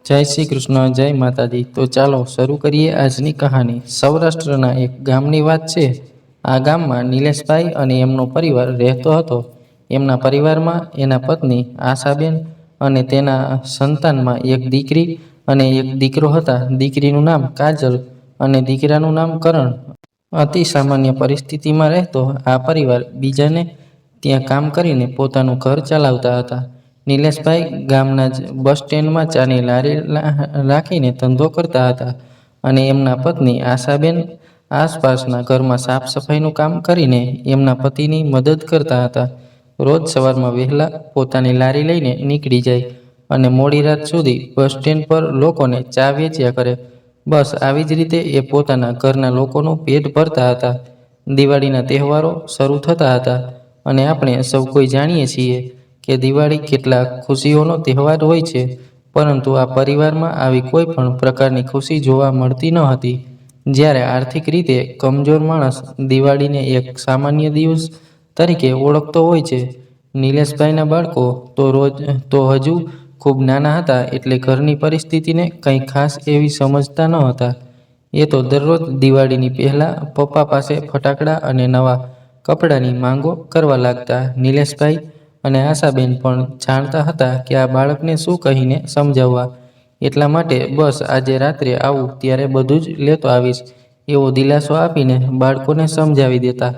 જય શ્રી કૃષ્ણ, જય માતાજી। તો ચાલો શરૂ કરીએ આજની કહાની। સૌરાષ્ટ્રના એક ગામની વાત છે। આ ગામમાં નિલેશભાઈ અને એમનો પરિવાર રહેતો હતો। એમના પરિવારમાં એના પત્ની આશાબેન અને તેના સંતાનમાં એક દીકરી અને એક દીકરો હતા। દીકરીનું નામ કાજલ અને દીકરાનું નામ કરણ। અતિ સામાન્ય પરિસ્થિતિમાં રહેતો આ પરિવાર બીજાને ત્યાં કામ કરીને પોતાનું ઘર ચલાવતા હતા। નિલેશભાઈ ગામના જ બસ સ્ટેન્ડમાં ચાની લારી રાખીને ધંધો કરતા હતા અને એમના પત્ની આશાબેન આસપાસના ઘરમાં સાફ સફાઈનું કામ કરીને એમના પતિની મદદ કરતા હતા। રોજ સવારમાં વહેલા પોતાની લારી લઈને નીકળી જાય અને મોડી રાત સુધી બસ સ્ટેન્ડ પર લોકોને ચા વેચ્યા કરે। બસ આવી જ રીતે એ પોતાના ઘરના લોકોનું પેટ ભરતા હતા। દિવાળીના તહેવારો શરૂ થતા હતા અને આપણે સૌ કોઈ જાણીએ છીએ કે દિવાળી કેટલા ખુશીઓનો તહેવાર હોય છે, પરંતુ આ પરિવારમાં આવી કોઈ પણ પ્રકારની ખુશી જોવા મળતી ન હતી। જ્યારે આર્થિક રીતે કમજોર માણસ દિવાળીને એક સામાન્ય દિવસ તરીકે ઓળખતો હોય છે। નિલેશભાઈના બાળકો તો હજુ ખૂબ નાના હતા, એટલે ઘરની પરિસ્થિતિને કંઈ ખાસ એવી સમજતા ન હતા। એ તો દરરોજ દિવાળીની પહેલા પપ્પા પાસે ફટાકડા અને નવા કપડાની માંગો કરવા લાગતા। નિલેશભાઈ અને આશાબેન પણ જાણતા હતા કે આ બાળકને શું કહીને સમજાવવા, એટલા માટે બસ આજે રાત્રે આવું ત્યારે બધું જ લેતો આવીશ એવો દિલાસો આપીને બાળકોને સમજાવી દેતા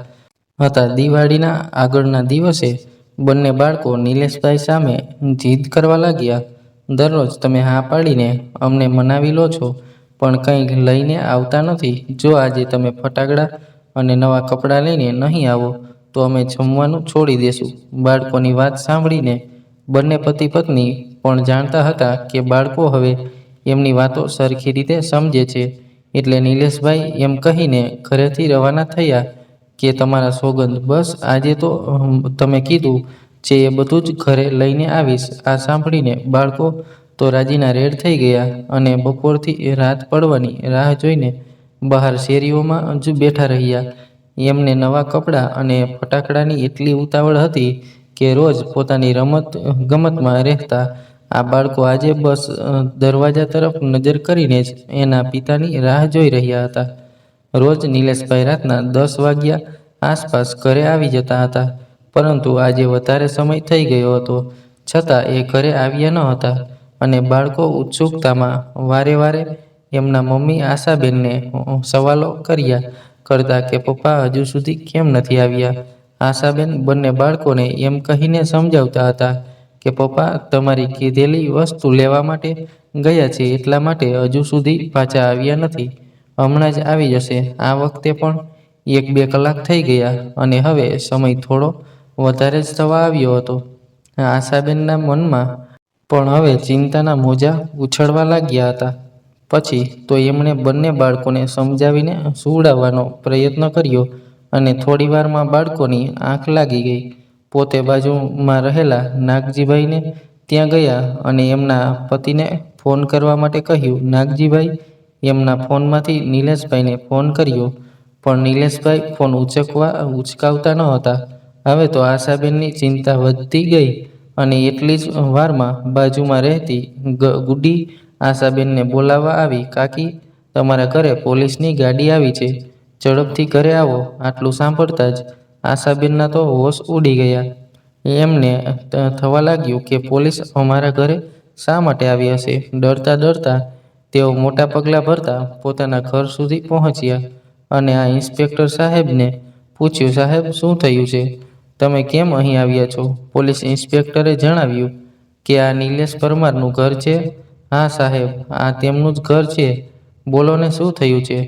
હતા। દિવાળીના આગળના દિવસે બંને બાળકો નિલેશભાઈ સામે જીદ કરવા લાગ્યા। દરરોજ તમે હા પાડીને અમને મનાવી લો છો, પણ કંઈ લઈને આવતા નથી। જો આજે તમે ફટાકડા અને નવા કપડાં લઈને નહીં આવો તો અમે જમવાનું છોડી દેશું। બાળકોની વાત સાંભળીને બંને પતિ પત્ની પણ જાણતા હતા કે બાળકો હવે એમની વાતો સરખી રીતે સમજે છે, એટલે નિલેશભાઈ એમ કહીને ઘરેથી રવાના થયા કે તમારા સોગંદ, બસ આજે તો તમે કીધું છે એ બધું જ ઘરે લઈને આવીશ। આ સાંભળીને બાળકો તો રાજીના રેડ થઈ ગયા અને બપોરથી રાત પડવાની રાહ જોઈને બહાર શેરીઓમાં જ બેઠા રહ્યા। એમને નવા કપડાં અને ફટાકડાની એટલી ઉતાવળ હતી કે રોજ પોતાની રમત ગમતમાં રહેતા આ બાળકો આજે બસ દરવાજા તરફ નજર કરીને જ એના પિતાની રાહ જોઈ રહ્યા હતા। રોજ નિલેશભાઈ રાતના 10 વાગ્યા આસપાસ ઘરે આવી જતા હતા, પરંતુ આજે વધારે સમય થઈ ગયો હતો છતાં એ ઘરે આવ્યા ન હતા અને બાળકો ઉત્સુકતામાં વારે વારે એમના મમ્મી આશાબેનને સવાલો કર્યા કરતા કે પપ્પા હજુ સુધી કેમ નથી આવ્યા। આશાબેન બંને બાળકોને એમ કહીને સમજાવતા હતા કે પપ્પા તમારી કીધેલી વસ્તુ લેવા માટે ગયા છે, એટલા માટે હજુ સુધી પાછા આવ્યા નથી। હમણાં જ આવી જશે। આ વખતે પણ 1-2 કલાક થઈ ગયા અને હવે સમય થોડો વધારે જ થવા આવ્યો હતો। આશાબેનના મનમાં પણ હવે ચિંતાના મોજાં ઉછળવા લાગ્યા હતા। પછી તો એમણે બંને બાળકોને સમજાવીને સુવડાવવાનો પ્રયત્ન કર્યો અને થોડીવારમાં બાળકોની આંખ લાગી ગઈ। પોતે બાજુમાં રહેલા નાગજીભાઈને ત્યાં ગયા અને એમના પતિને ફોન કરવા માટે કહ્યું। નાગજીભાઈ એમના ફોનમાંથી નિલેશભાઈને ફોન કર્યો, પણ નિલેશભાઈ ફોન ઉચકાવતા ન હતા। હવે તો આશાબેનની ચિંતા વધતી ગઈ અને એટલી જ વારમાં બાજુમાં રહેતી ગુડી આશાબેનને બોલાવવા આવી। કાકી, તમારા ઘરે પોલીસની ગાડી આવી છે, ઝડપથી ઘરે આવો। આટલું સાંભળતા જ આશાબેનના તો હોશ ઉડી ગયા। એમને થવા લાગ્યું કે પોલીસ અમારા ઘરે શા માટે આવી હશે। ડરતા ડરતા તેઓ મોટા પગલાં ભરતા પોતાના ઘર સુધી પહોંચ્યા અને આ ઇન્સ્પેક્ટર સાહેબને પૂછ્યું, સાહેબ શું થયું છે? તમે કેમ અહીં આવ્યા છો? પોલીસ ઇન્સ્પેક્ટરે જણાવ્યું કે આ નિલેશ પરમારનું ઘર છે। હા સાહેબ, આ તેમનું જ ઘર છે। બોલો ને શું થયું છે?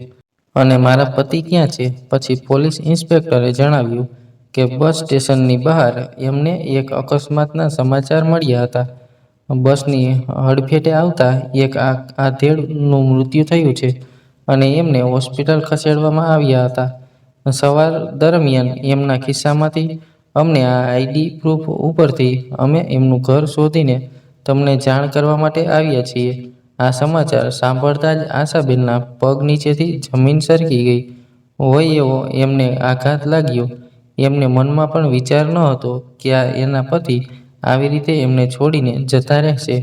અને મારા પતિ ક્યાં છે? પછી પોલીસ ઇન્સ્પેક્ટરે જણાવ્યું કે બસ સ્ટેશનની બહાર એમને એક અકસ્માતના સમાચાર મળ્યા હતા। બસની હડફેટે આવતા એક આધેડનું મૃત્યુ થયું છે અને એમને હોસ્પિટલ ખસેડવામાં આવ્યા હતા। સવાર દરમિયાન એમના ખિસ્સામાંથી અમને આ આઈડી પ્રૂફ ઉપરથી અમે એમનું ઘર શોધીને તમને જાણ કરવા માટે આવ્યા છીએ। આ સમાચાર સાંભળતા જ આશાબેનના પગ નીચેથી જમીન સરકી ગઈ હોય એવો એમને આઘાત લાગ્યો। એમને મનમાં પણ વિચાર ન હતો કે એના પતિ આવી રીતે એમને છોડીને જતા રહેશે।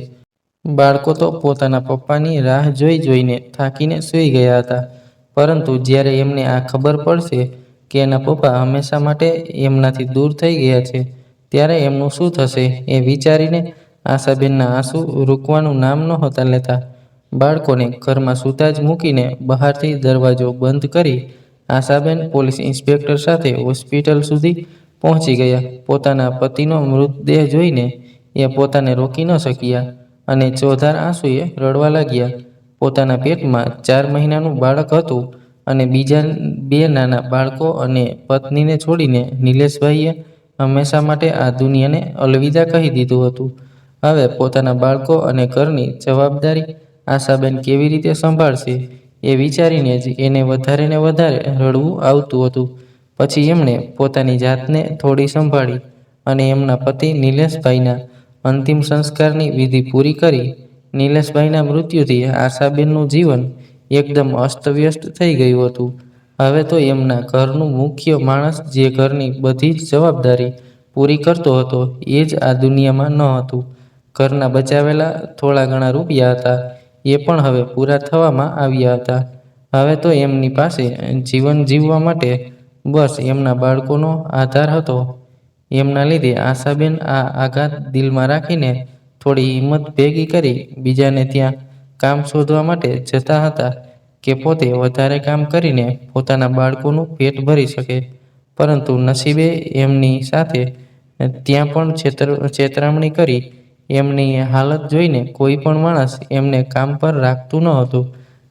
બાળકો તો પોતાના પપ્પાની રાહ જોઈ જોઈને થાકીને સૂઈ ગયા હતા. પરંતુ જ્યારે એમને આ ખબર પડશે કે એના પપ્પા હંમેશા માટે એમનાથી દૂર થઈ ગયા છે, ત્યારે એમનું શું થશે એ વિચારીને આશાબેનના આંસુ રૂકવાનું નામ નહોતા લેતા. બાળકોને ઘરમાં સૂતા જ મૂકીને બહારથી દરવાજો બંધ કરી આશાબેન પોલીસ ઇન્સ્પેક્ટર સાથે હોસ્પિટલ સુધી પહોંચી ગયા. પોતાના પતિનો મૃતદેહ જોઈને એ પોતાને રોકી ન શક્યા અને ચોધાર આંસુએ રડવા લાગ્યા. પોતાના પેટમાં 4 મહિનાનું બાળક હતું અને બીજા 2 નાના બાળકો અને પત્નીને છોડીને નિલેશભાઈએ હંમેશા માટે આ દુનિયાને અલવિદા કહી દીધું હતું. હવે પોતાના બાળકો અને ઘરની જવાબદારી આશાબેન કેવી રીતે સંભાળશે એ વિચારીને જ એને વધારે ને વધારે રડવું આવતું હતું. પછી એમણે પોતાની જાતને થોડી સંભાળી અને એમના પતિ નિલેશભાઈના અંતિમ સંસ્કારની વિધિ પૂરી કરી. નિલેશભાઈના મૃત્યુથી આશાબેનનું જીવન એકદમ અસ્તવ્યસ્ત થઈ ગયું હતું. હવે તો એમના ઘરનું મુખ્ય માણસ જે ઘરની બધી જ જવાબદારી પૂરી કરતો હતો એ જ આ દુનિયામાં ન હતું. ઘરના બચાવેલા થોડા ઘણા રૂપિયા હતા એ પણ હવે પૂરા થવામાં આવ્યા હતા. હવે તો એમની પાસે જીવન જીવવા માટે બસ એમના બાળકોનો આધાર હતો. એમના લીધે આશાબેન આ આઘાત દિલમાં રાખીને થોડી હિંમત ભેગી કરી બીજાને ત્યાં કામ શોધવા માટે જતા હતા કે પોતે વધારે કામ કરીને પોતાના બાળકોનું પેટ ભરી શકે. પરંતુ નસીબે એમની સાથે ત્યાં પણ છેતરામણી કરી. એમની હાલત જોઈને કોઈ પણ માણસ એમને કામ પર રાખતું ન હતું,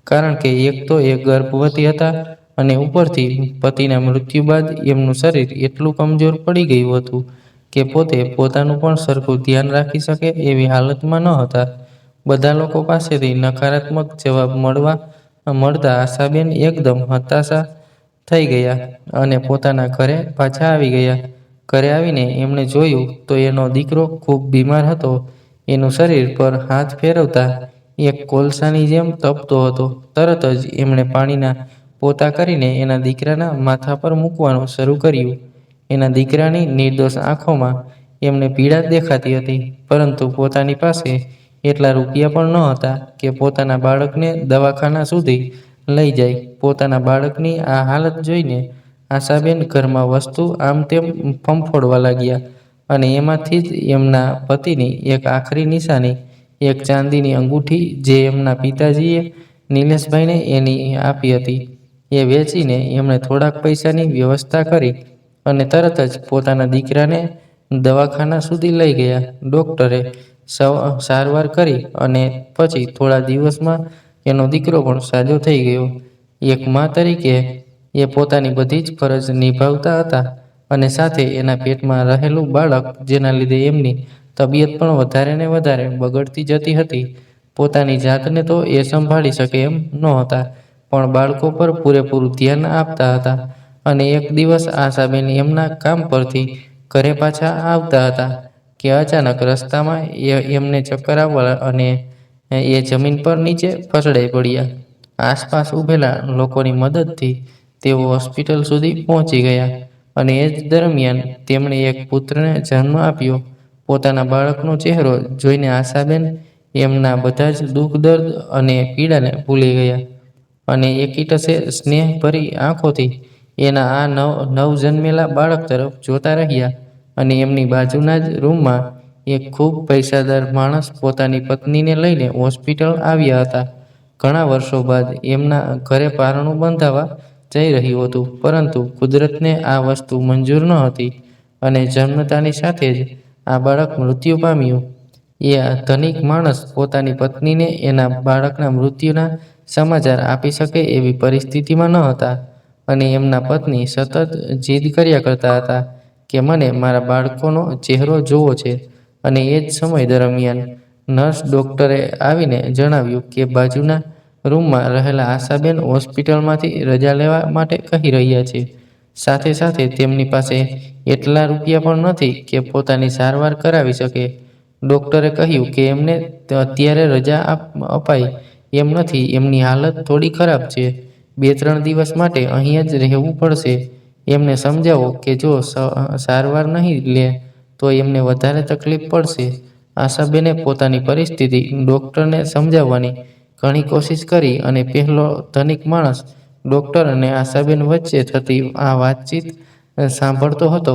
કારણ કે એક તો એ ગર્ભવતી હતા અને ઉપરથી પતિના મૃત્યુ બાદ એમનું શરીર એટલું કમજોર પડી ગયું હતું કે પોતે પોતાનું પણ સરખું ધ્યાન રાખી શકે એવી હાલતમાં ન હતા. બધા લોકો પાસેથી નકારાત્મક જવાબ મળતા આશાબેન એકદમ હતાશા થઈ ગયા અને પોતાના ઘરે પાછા આવી ગયા. ઘરે આવીને એમણે જોયું તો એનો દીકરો ખૂબ બીમાર હતો. એનું શરીર પર હાથ ફેરવતા એક કોલસાની જેમ તપતો હતો. તરત જ એમણે પાણીના પોતા કરીને એના દીકરાના માથા પર મૂકવાનું શરૂ કર્યું. એના દીકરાની નિર્દોષ આંખોમાં એમને પીડા દેખાતી હતી, પરંતુ પોતાની પાસે એટલા રૂપિયા પણ ન હતા કે પોતાના બાળકને દવાખાના સુધી લઈ જાય. પોતાના બાળકની આ હાલત જોઈને આશાબેન ઘરમાં વસ્તુ આમ તેમ ફંફોડવા લાગ્યા અને એમાંથી જ એમના પતિની એક આખરી નિશાની, એક ચાંદીની અંગૂઠી જે એમના પિતાજીએ નિલેશભાઈને એની આપી હતી, એ વેચીને એમણે થોડાક પૈસાની વ્યવસ્થા કરી અને તરત જ પોતાના દીકરાને દવાખાના સુધી લઈ ગયા. ડોક્ટરે સારવાર કરી અને પછી થોડા દિવસમાં એનો દીકરો પણ સાજો થઈ ગયો. એક મા તરીકે એ પોતાની બધી જ ફરજ નિભાવતા હતા અને સાથે એના પેટમાં રહેલું બાળક, જેના લીધે એમની તબિયત પણ વધારે ને વધારે બગડતી જતી હતી. પોતાની જાતને તો એ સંભાળી શકે એમ નહોતા, પણ બાળકો પર પૂરેપૂરું ધ્યાન આપતા હતા. અને એક દિવસ આશાબેન એમના કામ પરથી ઘરે પાછા આવતા હતા કે અચાનક રસ્તામાં એમને ચક્કર આવવા અને એ જમીન પર નીચે ફસડાઈ પડ્યા. આસપાસ ઊભેલા લોકોની મદદથી તેઓ હોસ્પિટલ સુધી પહોંચી ગયા અને એ જ દરમિયાન તેમણે એક પુત્રને જન્મ આપ્યો. પોતાના બાળકનો ચહેરો જોઈને આશાબેન એમના બધા જ દુઃખ, દર્દ અને પીડાને ભૂલી ગયા અને એકીટસે સ્નેહભરી આંખોથી એના આ નવજન્મેલા બાળક તરફ જોતા રહ્યા. અને એમની બાજુના જ રૂમમાં એક ખૂબ પૈસાદાર માણસ પોતાની પત્નીને લઈને હોસ્પિટલ આવ્યા હતા. ઘણા વર્ષો બાદ એમના ઘરે પારણું બંધાવા જઈ રહ્યું હતું, પરંતુ કુદરતને આ વસ્તુ મંજૂર ન હતી અને જન્મતાની સાથે જ આ બાળક મૃત્યુ પામ્યું. એ ધનિક માણસ પોતાની પત્નીને એના બાળકના મૃત્યુના સમાચાર આપી શકે એવી પરિસ્થિતિમાં ન હતા અને એમના પત્ની સતત જીદ કર્યા કરતા હતા કે મને મારા બાળકોનો ચહેરો જોવો છે. અને એ જ સમય દરમિયાન નર્સ ડોક્ટરે આવીને જણાવ્યું કે બાજુના રૂમમાં રહેલા આશાબેન હોસ્પિટલમાંથી રજા લેવા માટે કહી રહ્યા છે. સાથે સાથે તેમની પાસે એટલા રૂપિયા પણ નથી કે પોતાની સારવાર કરાવી શકે. ડોક્ટરે કહ્યું કે એમને અત્યારે રજા અપાય એમ નથી, એમની હાલત થોડી ખરાબ છે. 2-3 દિવસ માટે અહીં જ રહેવું પડશે. એમને સમજાવો કે જો સારવાર નહીં લે તો એમને વધારે તકલીફ પડશે. આશાબેને પોતાની પરિસ્થિતિ ડૉક્ટરને સમજાવવાની ઘણી કોશિશ કરી અને પહેલો ધનિક માણસ ડૉક્ટર અને આશાબેન વચ્ચે થતી આ વાતચીત સાંભળતો હતો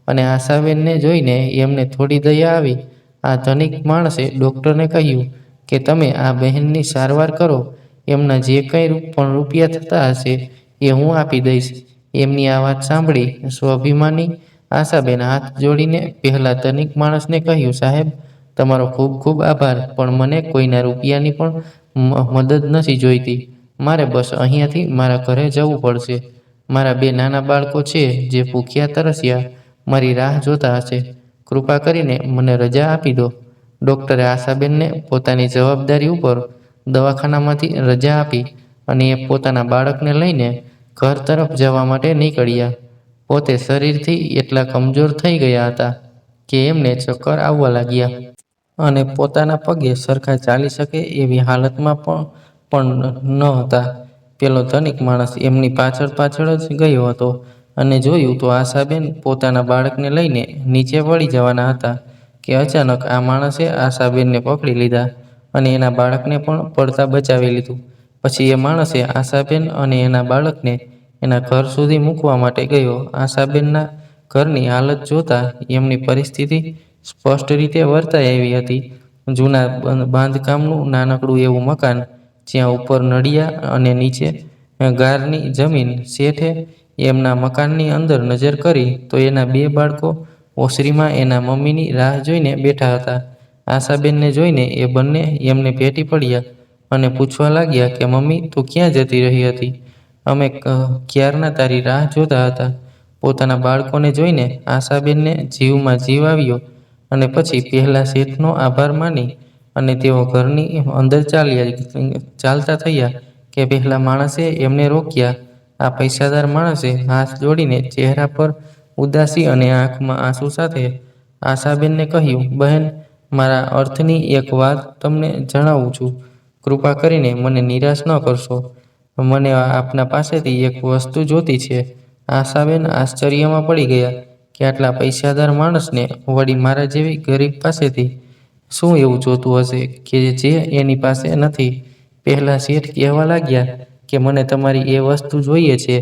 અને આશાબેનને જોઈને એમને થોડી દયા આવી. આ ધનિક માણસે ડૉક્ટરને કહ્યું કે તમે આ બહેનની સારવાર કરો. એમના જે કંઈ પણ રૂપિયા થતા હશે એ હું આપી દઈશ. એમની આ વાત સાંભળી સ્વાભિમાની આશાબેન હાથ જોડીને પહેલા ધનિક માણસને કહ્યું, સાહેબ, તમારો ખૂબ ખૂબ આભાર, પણ મને કોઈના રૂપિયાની પણ મદદ નથી જોઈતી. મારે બસ અહીંયાથી મારા ઘરે જવું પડશે. મારા 2 નાના બાળકો છે જે ભૂખ્યા તરસ્યા મારી રાહ જોતા હશે. કૃપા કરીને મને રજા આપી દો. ડૉક્ટરે આશાબેનને પોતાની જવાબદારી ઉપર દવાખાનામાંથી રજા આપી અને એ પોતાના બાળકને લઈને ઘર તરફ જવા માટે નીકળ્યા. પોતે શરીરથી એટલા કમજોર થઈ ગયા હતા કે એમને ચક્કર આવવા લાગ્યા અને પોતાના પગે સરખા ચાલી શકે એવી હાલતમાં પણ ન હતા. પેલો ધનિક માણસ એમની પાછળ જ ગયો હતો અને જોયું તો આશાબેન પોતાના બાળકને લઈને નીચે વળી જવાના હતા કે અચાનક આ માણસે આશાબેનને પકડી લીધા અને એના બાળકને પણ પડતા બચાવી લીધું. પછી એ માણસે આશાબેન અને એના બાળકને એના ઘર સુધી મૂકવા માટે ગયો. આશાબેનના ઘરની હાલત જોતા એમની પરિસ્થિતિ સ્પષ્ટ રીતે વર્તાઈ આવી હતી. જૂના બાંધકામનું નાનકડું એવું મકાન, જ્યાં ઉપર નળિયા અને નીચે ગારની જમીન. શેઠે એમના મકાનની અંદર નજર કરી તો એના 2 બાળકો ઓસરીમાં એના મમ્મીની રાહ જોઈને બેઠા હતા. આશાબેનને જોઈને એ બંને એમને ભેટી પડ્યા અને પૂછવા લાગ્યા કે મમ્મી, તું ક્યાં જતી રહી હતી? અમે ક્યારના તારી રાહ જોતા હતા. પોતાના બાળકોને જોઈને આશાબેનને જીવમાં જીવ આવ્યો અને પછી પહેલા શેઠનો આભાર માની અને તેઓ ઘરની અંદર ચાલતા થયા કે પહેલા માણસે એમને રોક્યા. આ પૈસાદાર માણસે હાથ જોડીને ચહેરા પર ઉદાસી અને આંખમાં આંસુ સાથે આશાબેનને કહ્યું, બહેન, મારા અર્થની એક વાત તમને જણાવું છું. કૃપા કરીને મને નિરાશ ન કરશો. મને આપના પાસેથી એક વસ્તુ જોતી છે. આશાબેન આશ્ચર્યમાં પડી ગયા કે આટલા પૈસાદાર માણસને વળી મારા જેવી ગરીબ પાસેથી શું એવું જોતું હશે કે જે એની પાસે નથી. પહેલા શેઠ કહેવા લાગ્યા કે મને તમારી એ વસ્તુ જોઈએ છે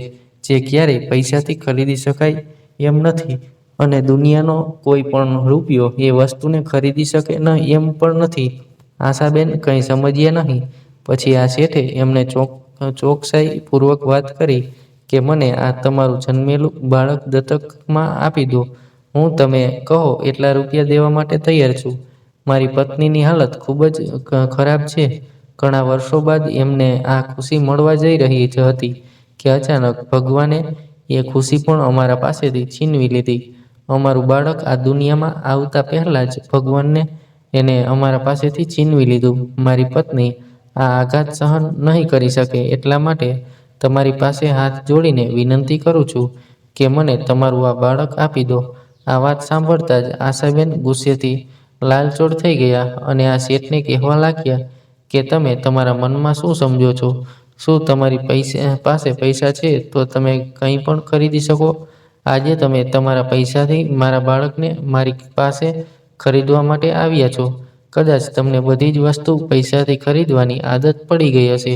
જે ક્યારેય પૈસાથી ખરીદી શકાય એમ નથી અને દુનિયાનો કોઈ પણ રૂપિયો એ વસ્તુને ખરીદી શકે એમ પણ નથી. આશાબેન કંઈ સમજ્યા નહીં. પછી આ શેઠે એમને ચોકસાઈ પૂર્વક વાત કરી કે મને આ તમારું જન્મેલું બાળક દત્તકમાં આપી દો. હું તમે કહો એટલા રૂપિયા દેવા માટે તૈયાર છું. મારી પત્નીની હાલત ખૂબ જ ખરાબ છે. ઘણા વર્ષો બાદ એમને આ ખુશી મળવા જઈ રહી હતી કે અચાનક ભગવાને એ ખુશી પણ અમારા પાસેથી છીનવી લીધી. અમારું બાળક આ દુનિયામાં આવતા પહેલા જ ભગવાનને એને અમારા પાસેથી છીનવી લીધું. મારી પત્ની આ આઘાત સહન નહીં કરી શકે. એટલા માટે તમારી પાસે હાથ જોડીને વિનંતી કરું છું કે મને તમારું આ બાળક આપી દો. આ વાત સાંભળતા જ આશાબેન ગુસ્સેથી લાલચોળ થઈ ગયા અને આ શેઠને કહેવા લાગ્યા કે તમે તમારા મનમાં શું સમજો છો? શું તમારી પાસે પૈસા છે તો તમે કંઈ પણ ખરીદી શકો? આજે તમે તમારા પૈસાથી મારા બાળકને મારી પાસે ખરીદવા માટે આવ્યા છો. કદાચ તમને બધી જ વસ્તુ પૈસાથી ખરીદવાની આદત પડી ગઈ હશે,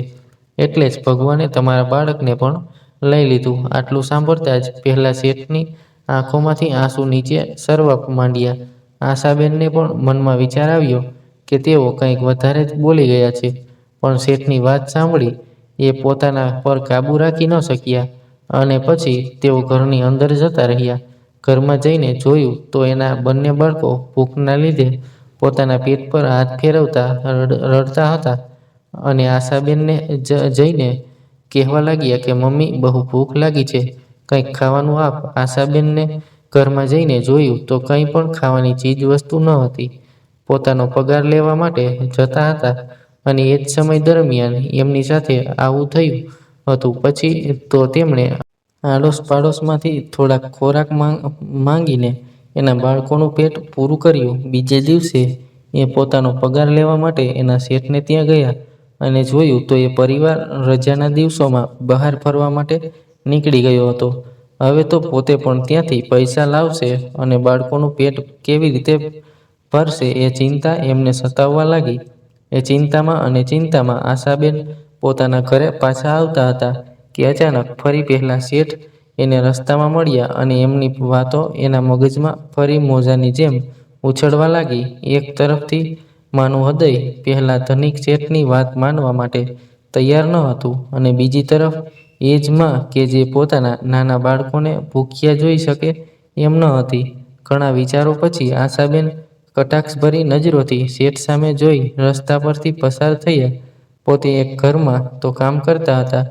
એટલે જ ભગવાને તમારા બાળકને પણ લઈ લીધું. આટલું સાંભળતા જ પહેલા શેઠની આંખોમાંથી આંસુ નીચે સરવા માંડ્યા. આશાબેનને પણ મનમાં વિચાર આવ્યો કે તેઓ કંઈક વધારે જ બોલી ગયા છે, પણ શેઠની વાત સાંભળી એ પોતાના પર કાબૂ રાખી ન શક્યા અને પછી તેઓ ઘરની અંદર જતા રહ્યા. ઘરમાં જઈને જોયું તો એના બંને બાળકો ભૂખના લીધે પોતાના પેટ પર હાથ ફેરવતા રડતા હતા અને આશાબેનને જઈને કહેવા લાગ્યા કે મમ્મી, બહુ ભૂખ લાગી છે, કંઈક ખાવાનું આપ. આશાબેનને ઘરમાં જઈને જોયું તો કંઈ પણ ખાવાની ચીજ વસ્તુ ન હતી. પોતાનો પગાર લેવા માટે જતા હતા અને એ જ સમય દરમિયાન એમની સાથે આવું થયું હતું. પછી તો તેમણે આડોશ પાડોશમાંથી થોડાક ખોરાક માંગીને એના બાળકોનું પેટ પૂરું કર્યું. બીજે દિવસે એ પોતાનો પગાર લેવા માટે એના શેઠને ત્યાં ગયા અને જોયું તો એ પરિવાર રજાના દિવસોમાં બહાર ફરવા માટે નીકળી ગયો હતો. હવે તો પોતે પણ ત્યાંથી પૈસા લાવશે અને બાળકોનું પેટ કેવી રીતે ભરશે એ ચિંતા એમને સતાવવા લાગી. એ ચિંતામાં અને ચિંતામાં આશાબેન પોતાના ઘરે પાછા આવતા હતા કે અચાનક ફરી પહેલા શેઠ એને રસ્તામાં મળ્યા અને એમની વાતો એના મગજમાં ફરી મોજાની જેમ ઉછળવા લાગી. એક તરફથી માનું હૃદય પહેલા ધનિક શેઠની વાત માનવા માટે તૈયાર ન હતું અને બીજી તરફ એ જ માં કે જે પોતાના નાના બાળકોને ભૂખ્યા જોઈ શકે એમ ન હતી. ઘણા વિચારો પછી આશાબેન કટાક્ષભરી નજરોથી શેઠ સામે જોઈ રસ્તા પરથી પસાર થયા. પોતે એક ઘરમાં તો કામ કરતા હતા,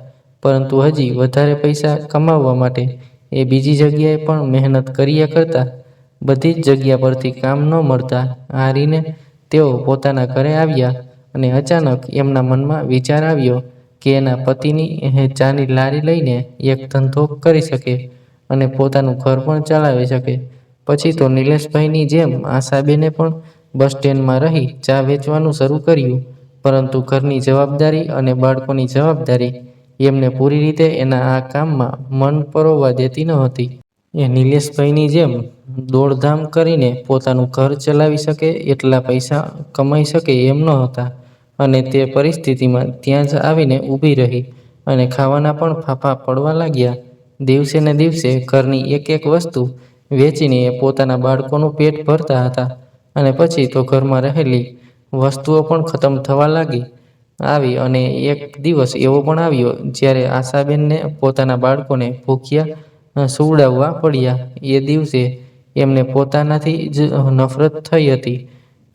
પરંતુ હજી વધારે પૈસા કમાવવા માટે એ બીજી જગ્યાએ પણ મહેનત કર્યા કરતા. બધી જ જગ્યા પરથી કામ ન મળતા હારીને તેઓ પોતાના ઘરે આવ્યા અને અચાનક એમના મનમાં વિચાર આવ્યો કે એના પતિની ચાની લારી લઈને એક ધંધો કરી શકે અને પોતાનું ઘર પણ ચલાવી શકે. પછી તો નિલેશભાઈની જેમ આશાબેને પણ બસ સ્ટેન્ડમાં રહી ચા વેચવાનું શરૂ કર્યું, પરંતુ ઘરની જવાબદારી અને બાળકોની જવાબદારી એમને પૂરી રીતે એના આ કામમાં મન પરોવવા દેતી ન હતી. એ નિલેશભાઈની જેમ દોડધામ કરીને પોતાનું ઘર ચલાવી શકે એટલા પૈસા કમાઈ શકે એમ ન હતા અને તે પરિસ્થિતિમાં ત્યાં જ આવીને ઊભી રહી અને ખાવાના પણ ફાંફા પડવા લાગ્યા. દિવસે ને દિવસે ઘરની એક એક વસ્તુ વેચીને એ પોતાના બાળકોનું પેટ ભરતા હતા અને પછી તો ઘરમાં રહેલી વસ્તુઓ પણ ખતમ થવા આવી અને એક દિવસ એવો પણ આવ્યો જ્યારે આશાબેનને પોતાના બાળકોને ભૂખ્યા સુવડાવવા પડ્યા. એ દિવસે એમને પોતાનાથી જ નફરત થઈ હતી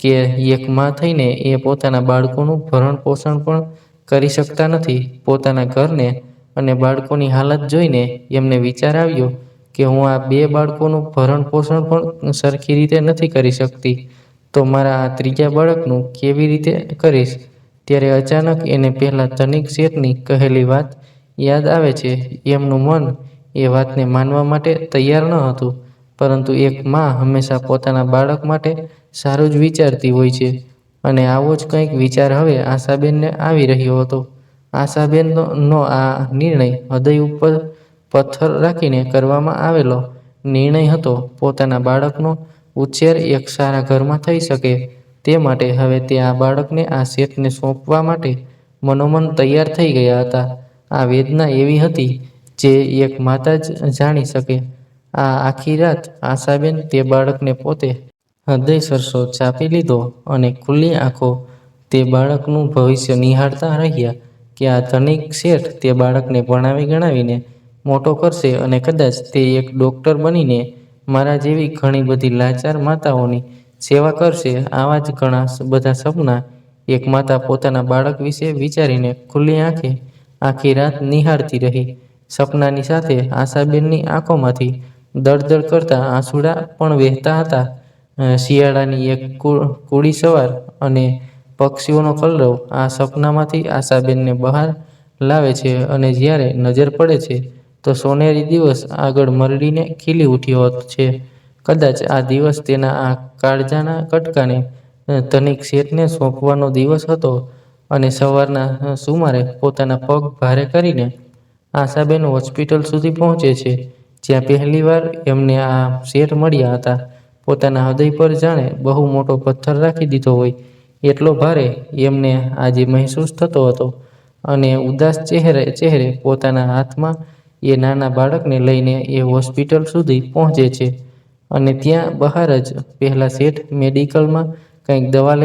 કે એક માં થઈને એ પોતાના બાળકોનું ભરણ પોષણ પણ કરી શકતા નથી. પોતાના ઘરને અને બાળકોની હાલત જોઈને એમને વિચાર આવ્યો કે હું આ બે બાળકોનું ભરણ પોષણ પણ સરખી રીતે નથી કરી શકતી, તો મારા આ ત્રીજા બાળકનું કેવી રીતે કરીશ? ત્યારે અચાનક એને પહેલા ધનિક શેઠની કહેલી વાત યાદ આવે છે. એમનું મન એ વાતને માનવા માટે તૈયાર ન હતું, પરંતુ એક માં હંમેશા પોતાના બાળક માટે સારું જ વિચારતી હોય છે અને આવો જ કંઈક વિચાર હવે આશાબેનને આવી રહ્યો હતો. આશાબેનનો આ નિર્ણય હૃદય ઉપર પથ્થર રાખીને કરવામાં આવેલો નિર્ણય હતો. પોતાના બાળકનો ઉછેર એક સારા ઘરમાં થઈ શકે તે માટે હવે તે આ બાળકને આ શેઠને સોંપવા માટે મનોમન તૈયાર થઈ ગયા હતા. આ વેદના એવી હતી જે એક માતા જ જાણી શકે. આ આખી રાત આશાબેન તે બાળકને પોતે હૃદયસરસો ચાપી લીધો અને ખુલ્લી આંખો તે બાળકનું ભવિષ્ય નિહાળતા રહ્યા કે આ ધનિક શેઠ તે બાળકને ભણાવી ગણાવીને મોટો કરશે અને કદાચ તે એક ડૉક્ટર બનીને મારા જેવી ઘણી બધી લાચાર માતાઓની સેવા કરશે. આવા જ ઘણા બધા સપના એક માતા પોતાના બાળક વિશે વિચારીને ખુલ્લી આંખે આખી રાત નિહાળતી રહી. સપનાની સાથે આશાબેનની આંખોમાંથી દળદળ કરતા આંસુડા પણ વહેતા હતા. શિયાળાની એક કુડી સવાર અને પક્ષીઓનો કલરવ આ સપનામાંથી આશાબેનને બહાર લાવે છે અને જ્યારે નજર પડે છે તો સોનેરી દિવસ આગળ મરડીને ખીલી ઉઠ્યો છે. કદાચ આ દિવસ તેના આ કાળજાના કટકાને ધનિક શેઠને સોંપવાનો દિવસ હતો અને સવારના સુમારે પોતાના પગ ભારે કરીને આશાબેન હોસ્પિટલ સુધી પહોંચે છે, જ્યાં પહેલીવાર એમને આ શેઠ મળ્યા હતા. પોતાના હૃદય પર જાણે બહુ મોટો પથ્થર રાખી દીધો હોય એટલો ભારે એમને આજે મહેસૂસ થતો હતો અને ઉદાસ ચહેરે પોતાના હાથમાં એ નાના બાળકને લઈને એ હોસ્પિટલ સુધી પહોંચે છે અને ત્યાં બહાર જ પહેલા શેઠ મેડિકલમાં કંઈક દવા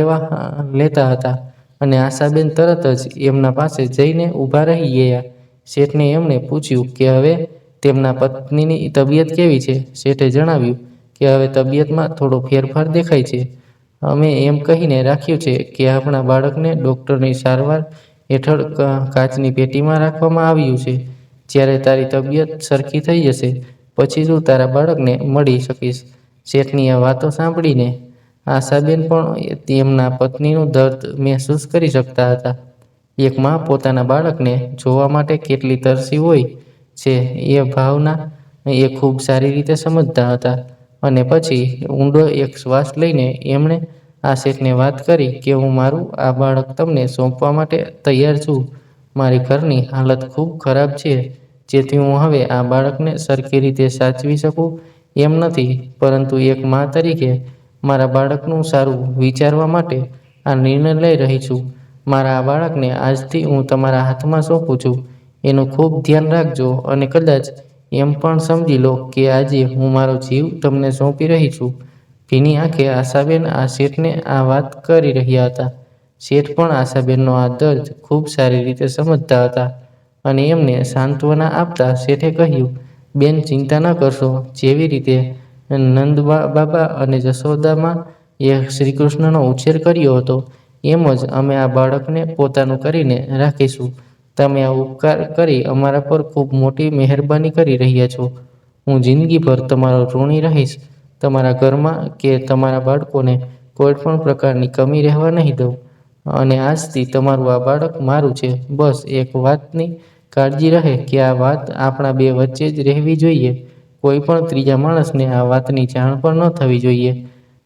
લેતા હતા અને આશાબેન તરત જ એમના પાસે જઈને ઊભા રહી ગયા. શેઠને એમણે પૂછ્યું કે હવે તેમના પત્નીની તબિયત કેવી છે. શેઠે જણાવ્યું કે હવે તબિયતમાં થોડો ફેરફાર દેખાય છે. અમે એમ કહીને રાખ્યું છે કે આપણા બાળકને ડૉક્ટરની સારવાર હેઠળ કાચની પેટીમાં રાખવામાં આવ્યું છે. જ્યારે તારી તબિયત સરખી થઈ જશે પછી તું તારા બાળકને મળી શકીશ. શેઠની આ વાતો સાંભળીને આશાબેન પણ તેમના પત્નીનું દર્દ મહેસૂસ કરી શકતા હતા. એક માં પોતાના બાળકને જોવા માટે કેટલી તરસી હોય છે એ ભાવના એ ખૂબ સારી રીતે સમજતા હતા અને પછી ઊંડો એક શ્વાસ લઈને એમણે આ શેઠને વાત કરી કે હું મારું આ બાળક તમને સોંપવા માટે તૈયાર છું. મારી ઘરની હાલત ખૂબ ખરાબ છે, જેથી હું હવે આ બાળકને સરખી રીતે સાચવી શકું એમ નથી, પરંતુ એક માં તરીકે મારા બાળકનું સારું વિચારવા માટે આ નિર્ણય લઈ રહી છું. મારા આ બાળકને આજથી હું તમારા હાથમાં સોંપું છું. એનું ખૂબ ધ્યાન રાખજો અને કદાચ એમ પણ સમજી લો કે આજે હું મારો જીવ તમને સોંપી રહી છું. ભીની આંખે આશાબેન આ શેઠને આ વાત કરી રહ્યા હતા. શેઠ પણ આશાબેનનો આ દર્દ ખૂબ સારી રીતે સમજતા હતા અને એમને સાંત્વના આપતા શેઠે કહ્યું, બેન ચિંતા ન કરશો. જેવી રીતે નંદ બાબા અને જશોદામાં એ શ્રીકૃષ્ણનો ઉછેર કર્યો હતો એમ જ અમે આ બાળકને પોતાનું કરીને રાખીશું. તમે આ ઉપકાર કરી અમારા પર ખૂબ મોટી મહેરબાની કરી રહ્યા છો. હું જિંદગીભર તમારો ઋણી રહીશ. તમારા ઘરમાં કે તમારા બાળકોને કોઈ પણ પ્રકારની કમી રહેવા નહીં દઉં અને આજથી તમારું આ બાળક મારું છે. બસ એક વાતની કાળજી રહે કે આ વાત આપણા બે વચ્ચે જ રહેવી જોઈએ. કોઈ પણ ત્રીજા માણસને આ વાતની જાણ પણ ન થવી જોઈએ.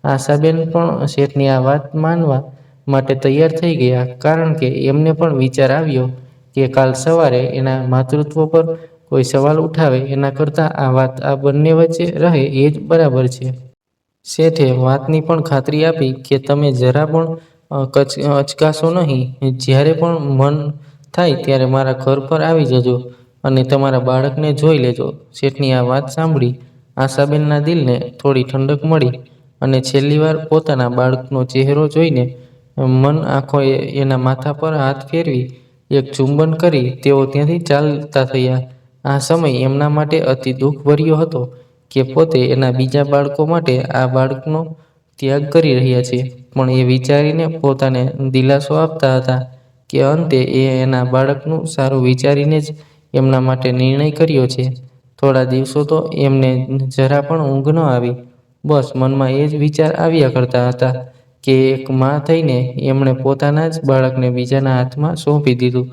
આશાબેન પણ શેઠની આ વાત માનવા માટે તૈયાર થઈ ગયા, કારણ કે એમને પણ વિચાર આવ્યો કે કાલ સવારે એના માતૃત્વ પર કોઈ સવાલ ઉઠાવે એના કરતાં આ વાત આ બંને વચ્ચે રહે એ જ બરાબર છે. શેઠે વાતની પણ ખાતરી આપી કે તમે જરા પણ અચકાશો નહીં. જ્યારે પણ મન થાય ત્યારે મારા ઘર પર આવી જજો અને તમારા બાળકને જોઈ લેજો. શેઠની આ વાત સાંભળી આશાબેનના દિલને થોડી ઠંડક મળી અને છેલ્લી વાર પોતાના બાળકનો ચહેરો જોઈને મન આંખોએ એના માથા પર હાથ ફેરવી એક ચુંબન કરી તેઓ ત્યાંથી ચાલતા થયા. આ સમય એમના માટે અતિ દુઃખભર્યો હતો કે પોતે એના બીજા બાળકો માટે આ બાળકનો ત્યાગ કરી રહ્યા છે, પણ એ વિચારીને પોતાને દિલાસો આપતા હતા કે અંતે એ એના બાળકનું સારું વિચારીને જ એમના માટે નિર્ણય કર્યો છે. થોડા દિવસો તો એમને જરા પણ ઊંઘ ન આવી. બસ મનમાં એ જ વિચાર આવ્યા કરતા હતા કે એક મા થઈને એમણે પોતાના જ બાળકને બીજાના હાથમાં સોંપી દીધું